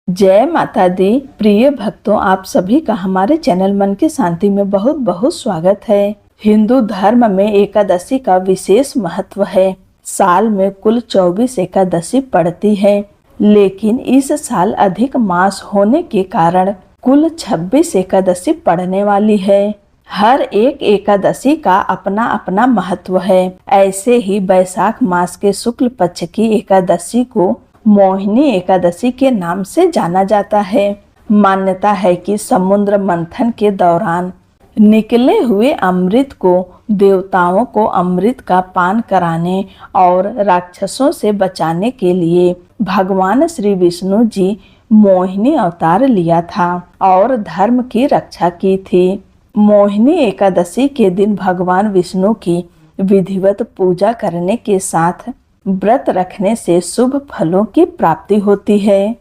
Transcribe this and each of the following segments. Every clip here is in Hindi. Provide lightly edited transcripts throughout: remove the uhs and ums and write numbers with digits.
जय माता दी। प्रिय भक्तों, आप सभी का हमारे चैनल मन की शांति में बहुत बहुत स्वागत है। हिंदू धर्म में एकादशी का विशेष महत्व है। साल में कुल 24 एकादशी पड़ती है, लेकिन इस साल अधिक मास होने के कारण कुल 26 एकादशी पड़ने वाली है। हर एक एकादशी का अपना अपना महत्व है। ऐसे ही बैसाख मास के शुक्ल पक्ष की एकादशी को मोहिनी एकादशी के नाम से जाना जाता है। मान्यता है कि समुद्र मंथन के दौरान निकले हुए अमृत को देवताओं को अमृत का पान कराने और राक्षसों से बचाने के लिए भगवान श्री विष्णु जी मोहिनी अवतार लिया था और धर्म की रक्षा की थी। मोहिनी एकादशी के दिन भगवान विष्णु की विधिवत पूजा करने के साथ व्रत रखने से शुभ फलों की प्राप्ति होती है।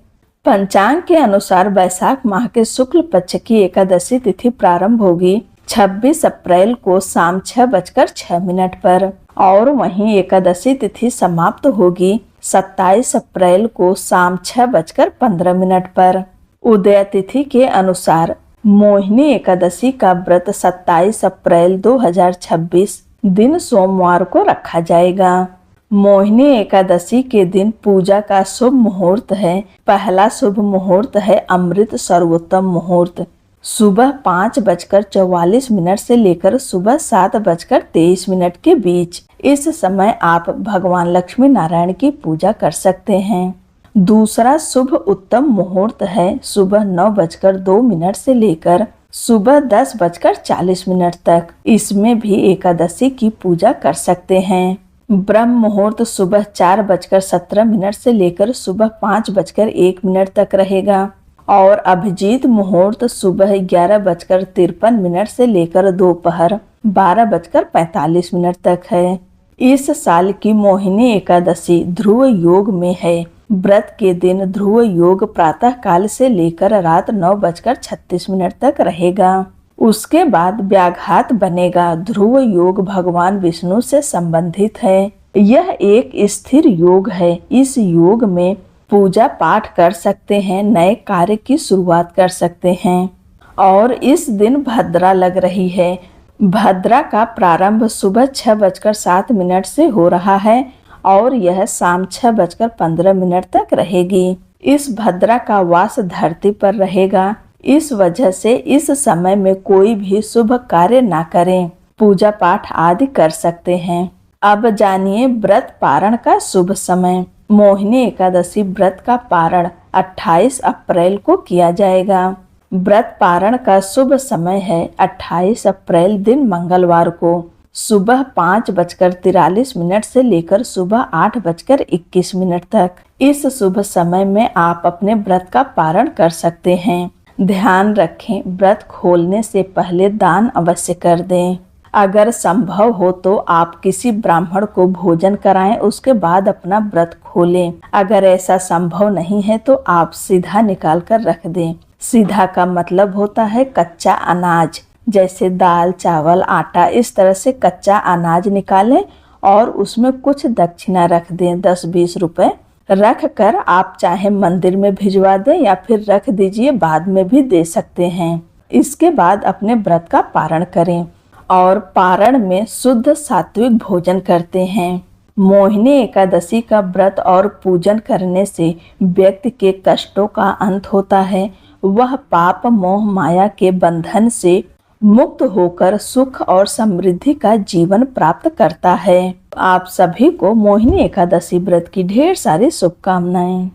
पंचांग के अनुसार बैसाख माह के शुक्ल पक्ष की एकादशी तिथि प्रारंभ होगी 26 अप्रैल को शाम 6:06 पर और वहीं एकादशी तिथि समाप्त होगी 27 अप्रैल को शाम 6:15 पर। उदय तिथि के अनुसार मोहिनी एकादशी का व्रत 27 अप्रैल 2026 दिन सोमवार को रखा जाएगा। मोहिनी एकादशी के दिन पूजा का शुभ मुहूर्त है। पहला शुभ मुहूर्त है अमृत सर्वोत्तम मुहूर्त, सुबह 5:44 से लेकर सुबह 7:23 के बीच। इस समय आप भगवान लक्ष्मी नारायण की पूजा कर सकते हैं। दूसरा शुभ उत्तम मुहूर्त है सुबह 9:02 से लेकर सुबह 10:40 तक। इसमें भी एकादशी की पूजा कर सकते हैं। ब्रह्म मुहूर्त सुबह 4:17 से लेकर सुबह 5:01 तक रहेगा और अभिजीत मुहूर्त सुबह 11:53 से लेकर दोपहर 12:45 तक है। इस साल की मोहिनी एकादशी ध्रुव योग में है। व्रत के दिन ध्रुव योग प्रातः काल से लेकर रात 9:36 तक रहेगा। उसके बाद व्याघात बनेगा। ध्रुव योग भगवान विष्णु से संबंधित है। यह एक स्थिर योग है। इस योग में पूजा पाठ कर सकते हैं, नए कार्य की शुरुआत कर सकते हैं और इस दिन भद्रा लग रही है। भद्रा का प्रारंभ सुबह 6:07 से हो रहा है और यह शाम 6:15 तक रहेगी। इस भद्रा का वास धरती पर रहेगा। इस वजह से इस समय में कोई भी शुभ कार्य ना करें, पूजा पाठ आदि कर सकते हैं। अब जानिए व्रत पारण का शुभ समय। मोहिनी एकादशी व्रत का पारण 28 अप्रैल को किया जाएगा। व्रत पारण का शुभ समय है 28 अप्रैल दिन मंगलवार को सुबह 5:43 से लेकर सुबह 8:21 तक। इस शुभ समय में आप अपने व्रत का पारण कर सकते हैं। ध्यान रखें, व्रत खोलने से पहले दान अवश्य कर दें। अगर संभव हो तो आप किसी ब्राह्मण को भोजन कराएं, उसके बाद अपना व्रत खोलें। अगर ऐसा संभव नहीं है तो आप सीधा निकाल कर रख दें। सीधा का मतलब होता है कच्चा अनाज, जैसे दाल, चावल, आटा, इस तरह से कच्चा अनाज निकालें और उसमें कुछ दक्षिणा रख दें, 10-20 रुपए रख कर आप चाहे मंदिर में भिजवा दें या फिर रख दीजिए, बाद में भी दे सकते हैं। इसके बाद अपने व्रत का पारण करें और पारण में शुद्ध सात्विक भोजन करते हैं। मोहिनी एकादशी का व्रत और पूजन करने से व्यक्ति के कष्टों का अंत होता है। वह पाप मोह माया के बंधन से मुक्त होकर सुख और समृद्धि का जीवन प्राप्त करता है। आप सभी को मोहिनी एकादशी व्रत की ढेर सारी शुभकामनाएं।